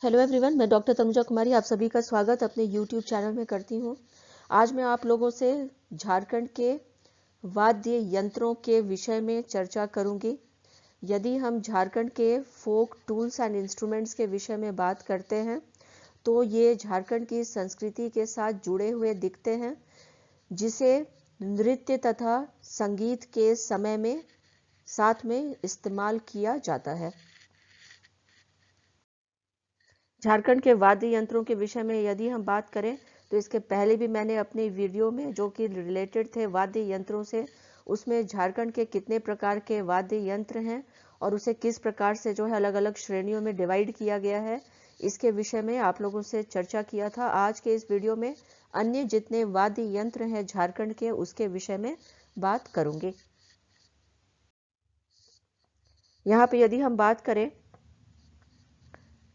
Hello everyone, मैं doctor Tanuja कुमारी आप सभी का स्वागत अपने यूट्यूब चैनल में करती हूँ। आज मैं आप लोगों से झारखंड के वाद्य यंत्रों के विषय में चर्चा करूँगी। यदि हम झारखंड के फोक टूल्स एंड इंस्ट्रूमेंट्स के विषय में बात करते हैं तो ये झारखंड की संस्कृति के साथ जुड़े हुए दिखते हैं, जिसे नृत्य तथा संगीत के समय में साथ में इस्तेमाल किया जाता है। झारखंड के वाद्य यंत्रों के विषय में यदि हम बात करें तो इसके पहले भी मैंने अपने वीडियो में जो कि रिलेटेड थे वाद्य यंत्रों से, उसमें झारखंड के कितने प्रकार के वाद्य यंत्र हैं और उसे किस प्रकार से जो है अलग अलग श्रेणियों में डिवाइड किया गया है, इसके विषय में आप लोगों से चर्चा किया था। आज के इस वीडियो में अन्य जितने वाद्य यंत्र हैं झारखंड के, उसके विषय में बात करूंगी। यहाँ पे यदि हम बात करें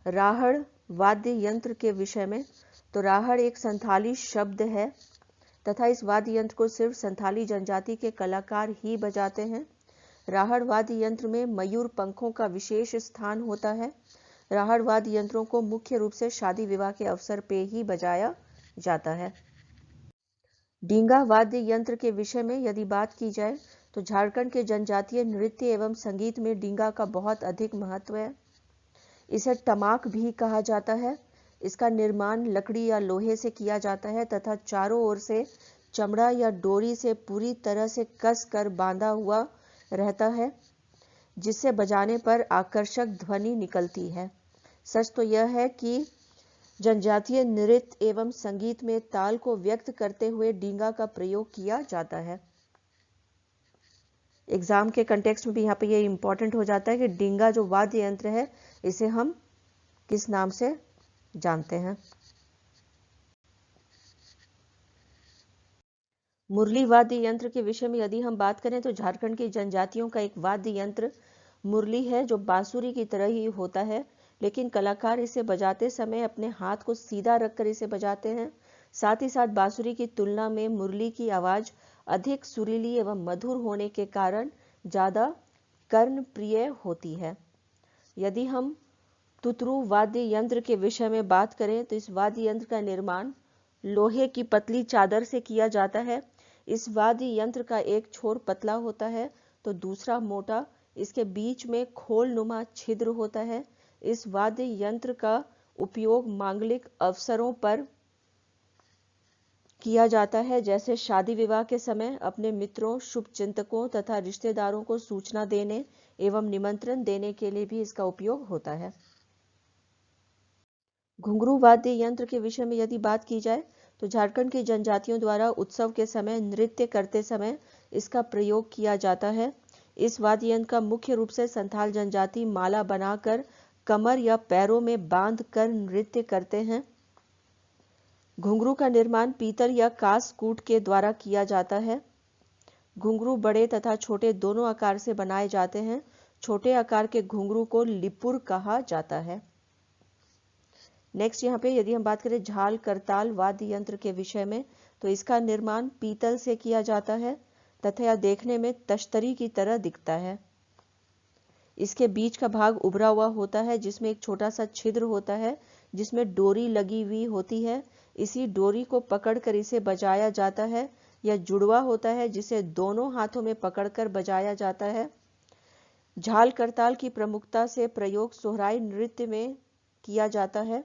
राहड़ वाद्य यंत्र के विषय में, तो राहड़ एक संथाली शब्द है तथा इस वाद्य यंत्र को सिर्फ संथाली जनजाति के कलाकार ही बजाते हैं। राहड़ वाद्य यंत्र में मयूर पंखों का विशेष स्थान होता है। राहड़ वाद्य यंत्रों को मुख्य रूप से शादी विवाह के अवसर पे ही बजाया जाता है। डींगा वाद्य यंत्र के विषय में यदि बात की जाए तो झारखंड के जनजातीय नृत्य एवं संगीत में डींगा का बहुत अधिक महत्व है। इसे टमाक भी कहा जाता है। इसका निर्माण लकड़ी या लोहे से किया जाता है तथा चारों ओर से चमड़ा या डोरी से पूरी तरह से कस कर बांधा हुआ रहता है, जिससे बजाने पर आकर्षक ध्वनि निकलती है। सच तो यह है कि जनजातीय नृत्य एवं संगीत में ताल को व्यक्त करते हुए डींगा का प्रयोग किया जाता है। एग्जाम के कंटेक्स्ट में भी यहाँ पे ये इंपॉर्टेंट हो जाता है कि डींगा जो वाद्य यंत्र है, इसे हम किस नाम से जानते हैं। मुरली वाद्य यंत्र के विषय में यदि हम बात करें तो झारखंड की जनजातियों का एक वाद्य यंत्र मुरली है, जो बांसुरी की तरह ही होता है, लेकिन कलाकार इसे बजाते समय अपने हाथ को सीधा रखकर इसे बजाते हैं। साथ ही साथ बांसुरी की तुलना में मुरली की आवाज अधिक सुरीली एवं मधुर होने के कारण ज्यादा कर्णप्रिय होती है। यदि हम तुतरू वाद्य यंत्र के विषय में बात करें तो इस वाद्य यंत्र का निर्माण लोहे की पतली चादर से किया जाता है। इस वाद्य यंत्र का एक छोर पतला होता है तो दूसरा मोटा। इसके बीच में खोलनुमा छिद्र होता है। इस वाद्य यंत्र का उपयोग मांगलिक अवसरों पर किया जाता है, जैसे शादी विवाह के समय अपने मित्रों, शुभचिंतकों तथा रिश्तेदारों को सूचना देने एवं निमंत्रण देने के लिए भी इसका उपयोग होता है। घुंघरू वाद्य यंत्र के विषय में यदि बात की जाए तो झारखंड की जनजातियों द्वारा उत्सव के समय नृत्य करते समय इसका प्रयोग किया जाता है। इस वाद्य यंत्र का मुख्य रूप से संथाल जनजाति माला बनाकर कमर या पैरों में बांध कर नृत्य करते हैं। घुंघरू का निर्माण पीतल या कांस कूट के द्वारा किया जाता है। घुंघरू बड़े तथा छोटे दोनों आकार से बनाए जाते हैं। छोटे आकार के घुंघरू को लिपुर कहा जाता है। नेक्स्ट यहाँ पे यदि हम बात करें झाल करताल वाद्य यंत्र के विषय में, तो इसका निर्माण पीतल से किया जाता है तथा यह देखने में तश्तरी की तरह दिखता है। इसके बीच का भाग उभरा हुआ होता है, जिसमें एक छोटा सा छिद्र होता है जिसमें डोरी लगी हुई होती है। इसी डोरी को पकड़कर इसे बजाया जाता है। यह जुड़वा होता है जिसे दोनों हाथों में पकड़कर बजाया जाता है। झाल करताल की प्रमुखता से प्रयोग सोहराई नृत्य में किया जाता है।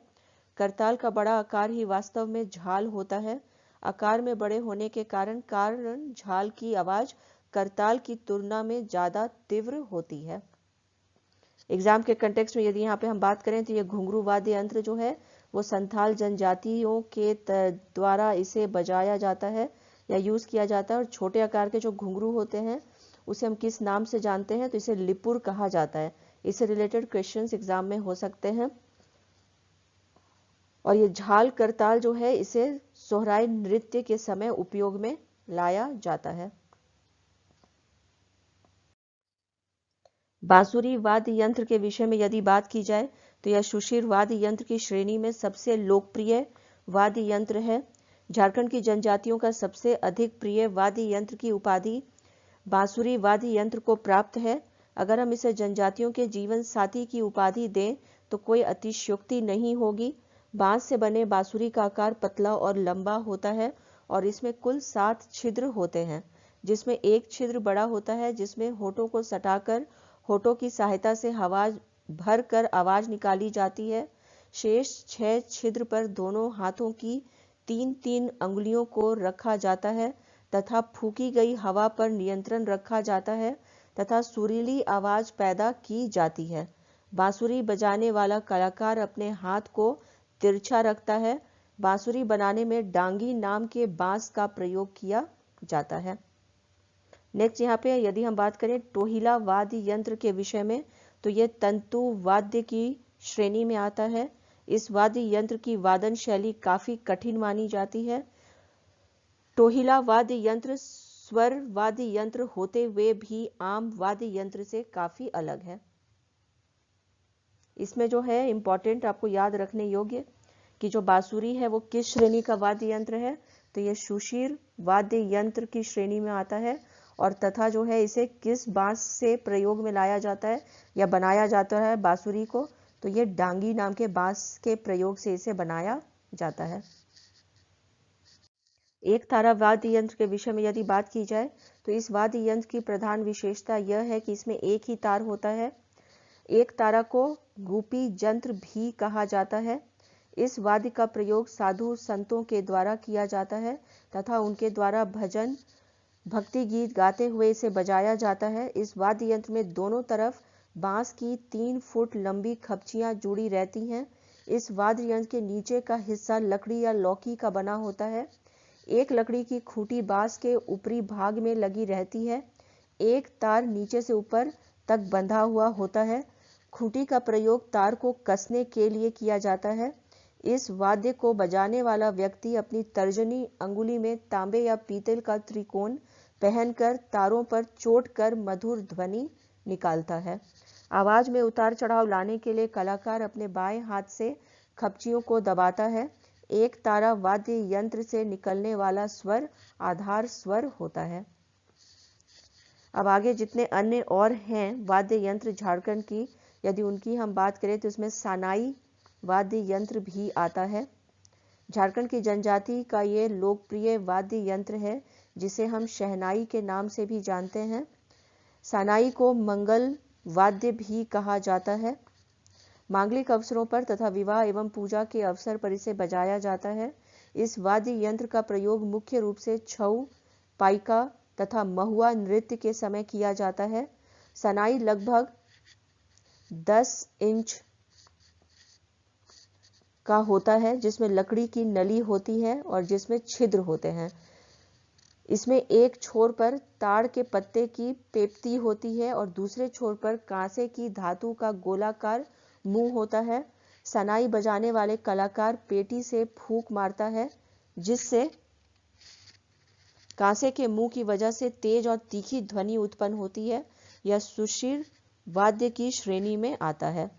करताल का बड़ा आकार ही वास्तव में झाल होता है। आकार में बड़े होने के कारण झाल की आवाज करताल की तुलना में ज्यादा तीव्र होती है। एग्जाम के कंटेक्स्ट में यदि यहाँ पे हम बात करें तो ये घुंघरू वाद्य यंत्र जो है वो संथाल जनजातियों के द्वारा इसे बजाया जाता है या यूज किया जाता है। और छोटे आकार के जो घुंघरू होते हैं उसे हम किस नाम से जानते हैं, तो इसे लिपुर कहा जाता है। इससे रिलेटेड क्वेश्चंस एग्जाम में हो सकते हैं। और ये झाल करताल जो है इसे सोहराई नृत्य के समय उपयोग में लाया जाता है। बांसुरी वाद्य यंत्र के विषय में यदि बात की जाए तो यह सुशिर वाद्य यंत्र की श्रेणी में सबसे लोकप्रिय वाद्य यंत्र है। झारखंड की जनजातियों का सबसे अधिक प्रिय वाद्य यंत्र की उपाधि बांसुरी वाद्य यंत्र को प्राप्त है। अगर हम इसे जनजातियों के जीवन साथी की उपाधि दें तो कोई अतिशयोक्ति नहीं होगी। बांस से बने बांसुरी का आकार पतला और लंबा होता है और इसमें कुल 7 छिद्र होते हैं, जिसमें एक छिद्र बड़ा होता है जिसमें होठों को सटाकर होठों की सहायता से हवा भर कर आवाज निकाली जाती है। शेष 6 छिद्र पर दोनों हाथों की 3-3 अंगुलियों को रखा जाता है तथा फूकी गई हवा पर नियंत्रण रखा जाता है तथा सुरीली आवाज पैदा की जाती है। बांसुरी बजाने वाला कलाकार अपने हाथ को तिरछा रखता है। बांसुरी बनाने में डांगी नाम के बांस का प्रयोग किया जाता है। नेक्स्ट यहाँ पे यदि हम बात करें टोहिला वाद्य यंत्र के विषय में, तो यह तंतु वाद्य की श्रेणी में आता है। इस वाद्य यंत्र की वादन शैली काफी कठिन मानी जाती है। टोहिला वाद्य यंत्र स्वर वाद्य यंत्र होते हुए भी आम वाद्य यंत्र से काफी अलग है। इसमें जो है इंपॉर्टेंट आपको याद रखने योग्य कि जो बांसुरी है वो किस श्रेणी का वाद्य यंत्र है, तो ये सुशीर वाद्य यंत्र की श्रेणी में आता है और तथा जो है इसे किस बांस से प्रयोग में लाया जाता है या बनाया जाता है बांसुरी को, तो ये डांगी नाम के बांस के प्रयोग से इसे बनाया जाता है। एक तारा वाद्य यंत्र के विषय में यदि बात की जाए तो इस वाद्य यंत्र की प्रधान विशेषता यह है कि इसमें एक ही तार होता है। एक तारा को गुपी यंत्र भी कहा जाता है। इस वाद्य का प्रयोग साधु संतों के द्वारा किया जाता है तथा उनके द्वारा भजन भक्ति गीत गाते हुए इसे बजाया जाता है। इस वाद्य यंत्र में दोनों तरफ बांस की 3 फुट लंबी खपचियां जुड़ी रहती हैं। इस वाद्य यंत्र के नीचे का हिस्सा लकड़ी या लौकी का बना होता है। एक लकड़ी की खूंटी बांस के ऊपरी भाग में लगी रहती है। एक तार नीचे से ऊपर तक बंधा हुआ होता है। खूंटी का प्रयोग तार को कसने के लिए किया जाता है। इस वाद्य को बजाने वाला व्यक्ति अपनी तर्जनी अंगुली में तांबे या पीतल का त्रिकोण पहनकर तारों पर चोट कर मधुर ध्वनि निकालता है। आवाज में उतार चढ़ाव लाने के लिए कलाकार अपने बाएं हाथ से खपचियों को दबाता है। एक तारा वाद्य यंत्र से निकलने वाला स्वर आधार स्वर होता है। अब आगे जितने अन्य और हैं वाद्य यंत्र झारखंड की, यदि उनकी हम बात करें तो इसमें सानाई वाद्य यंत्र भी आता है। झारखंड की जनजाति का ये लोकप्रिय वाद्य यंत्र है जिसे हम शहनाई के नाम से भी जानते हैं। सानाई को मंगल वाद्य भी कहा जाता है। मांगलिक अवसरों पर तथा विवाह एवं पूजा के अवसर पर इसे बजाया जाता है। इस वाद्य यंत्र का प्रयोग मुख्य रूप से छऊ, पाइका तथा महुआ नृत्य के समय किया जाता है। सनाई लगभग 10 इंच का होता है जिसमें लकड़ी की नली होती है और जिसमें छिद्र होते हैं। इसमें एक छोर पर ताड़ के पत्ते की पेप्ती होती है और दूसरे छोर पर कांसे की धातु का गोलाकार मुंह होता है। सनाई बजाने वाले कलाकार पेटी से फूंक मारता है जिससे कांसे के मुंह की वजह से तेज और तीखी ध्वनि उत्पन्न होती है। यह सुशीर वाद्य की श्रेणी में आता है।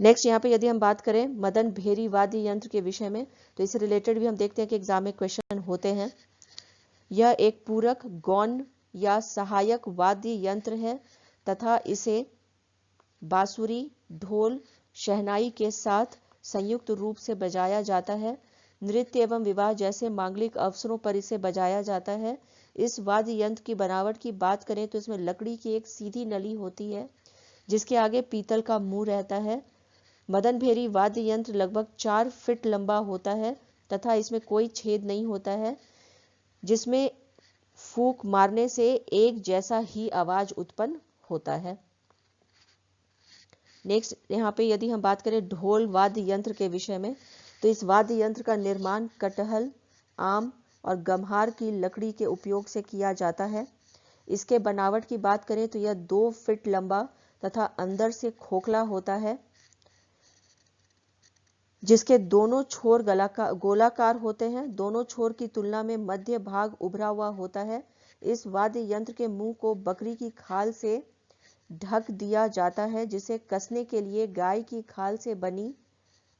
नेक्स्ट यहाँ पे यदि हम बात करें मदन भेरी वाद्य यंत्र के विषय में, तो इससे रिलेटेड भी हम देखते हैं कि एग्जाम में क्वेश्चन होते हैं। यह एक पूरक गौण या सहायक वाद्य यंत्र है तथा इसे बांसुरी, ढोल, शहनाई के साथ संयुक्त रूप से बजाया जाता है। नृत्य एवं विवाह जैसे मांगलिक अवसरों पर इसे बजाया जाता है। इस वाद्य यंत्र की बनावट की बात करें तो इसमें लकड़ी की एक सीधी नली होती है जिसके आगे पीतल का मुंह रहता है। मदन भेरी वाद्य यंत्र लगभग 4 फीट लंबा होता है तथा इसमें कोई छेद नहीं होता है जिसमें फूंक मारने से एक जैसा ही आवाज उत्पन्न होता है। नेक्स्ट यहाँ पे यदि हम बात करें ढोल वाद्य यंत्र के विषय में, तो इस वाद्य यंत्र का निर्माण कटहल, आम और गम्हार की लकड़ी के उपयोग से किया जाता है। इसके बनावट की बात करें तो यह 2 फीट लंबा तथा अंदर से खोखला होता है जिसके दोनों छोर गोलाकार होते हैं। दोनों छोर की तुलना में मध्य भाग उभरा हुआ होता है। इस वाद्य यंत्र के मुंह को बकरी की खाल से ढक दिया जाता है जिसे कसने के लिए गाय की खाल से बनी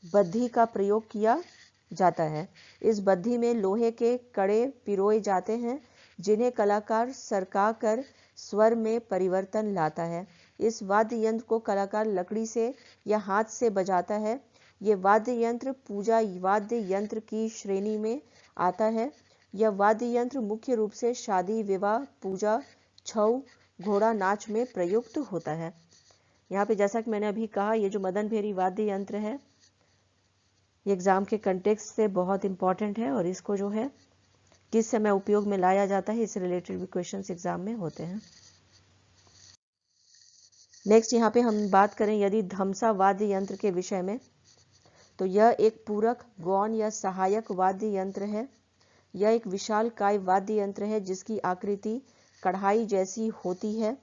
बद्धी का प्रयोग किया जाता है। इस बद्धी में लोहे के कड़े पिरोए जाते हैं जिन्हें कलाकार सरका कर स्वर में परिवर्तन लाता है। इस वाद्य यंत्र को कलाकार लकड़ी से या हाथ से बजाता है। ये वाद्य यंत्र पूजा वाद्य यंत्र की श्रेणी में आता है। यह वाद्य यंत्र मुख्य रूप से शादी, विवाह, पूजा, छऊ, घोड़ा नाच में प्रयुक्त होता है। यहाँ पे जैसा कि मैंने अभी कहा, ये जो मदन भेरी वाद्य यंत्र है ये एग्जाम के कंटेक्स्ट से बहुत इंपॉर्टेंट है और इसको जो है किस समय उपयोग में लाया जाता है इससे रिलेटेड भी क्वेश्चंस एग्जाम में होते हैं। नेक्स्ट यहाँ पे हम बात करें यदि धमसा वाद्य यंत्र के विषय में, तो यह एक पूरक, गौण या सहायक वाद्य यंत्र है। यह एक विशालकाय वाद्य यंत्र है जिसकी आकृति कढ़ाई जैसी होती है।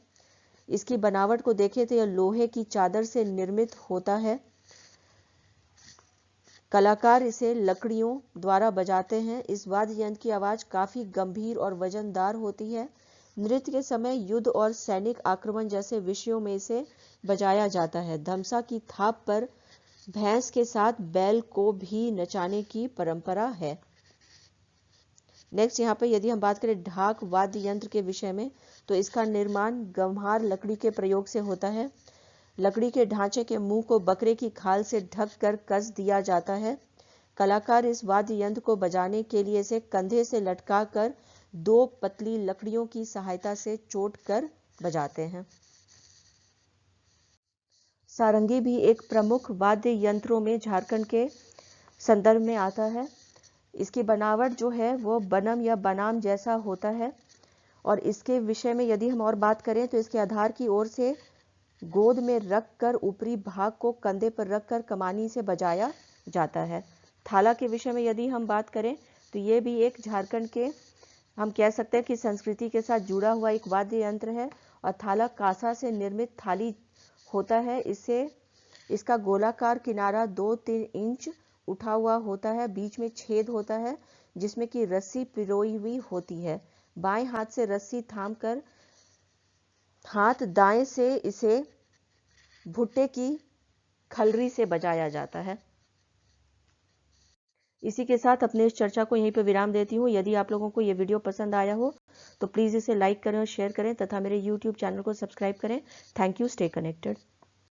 इसकी बनावट को देखें तो यह लोहे की चादर से निर्मित होता है। कलाकार इसे लकड़ियों द्वारा बजाते हैं। इस वाद्य यंत्र की आवाज काफी गंभीर और वजनदार होती है। नृत्य के समय युद्ध और सैनिक आक्रमण जैसे विषयों में इसे बजाया जाता है। धमसा की थाप पर भैंस के साथ बैल को भी नचाने की परंपरा है। नेक्स्ट यहाँ पे यदि हम बात करें ढाक वाद्य यंत्र के विषय में, तो इसका निर्माण गंवार लकड़ी के प्रयोग से होता है। लकड़ी के ढांचे के मुंह को बकरे की खाल से ढक कर कस दिया जाता है। कलाकार इस वाद्य यंत्र को बजाने के लिए इसे कंधे से लटका कर 2 पतली लकड़ियों की सहायता से चोट कर बजाते हैं। सारंगी भी एक प्रमुख वाद्य यंत्रों में झारखंड के संदर्भ में आता है। इसकी बनावट जो है वो बनम या बनाम जैसा होता है और इसके विषय में यदि हम और बात करें तो इसके आधार की ओर से गोद में रखकर ऊपरी भाग को कंधे पर रखकर कमानी से बजाया जाता है। थाला के विषय में यदि हम बात करें तो ये भी एक झारखंड के हम कह सकते हैं कि संस्कृति के साथ जुड़ा हुआ एक वाद्य यंत्र है और थाला कांसा से निर्मित थाली होता है। इसका गोलाकार किनारा 2-3 इंच उठा हुआ होता है। बीच में छेद होता है जिसमें कि रस्सी पिरोई हुई होती है। बाएं हाथ से रस्सी थामकर हाथ दाएं से इसे भुट्टे की खलरी से बजाया जाता है। इसी के साथ अपने इस चर्चा को यहीं पर विराम देती हूँ। यदि आप लोगों को ये वीडियो पसंद आया हो तो प्लीज़ इसे लाइक करें और शेयर करें तथा मेरे YouTube चैनल को सब्सक्राइब करें। Thank you. Stay connected.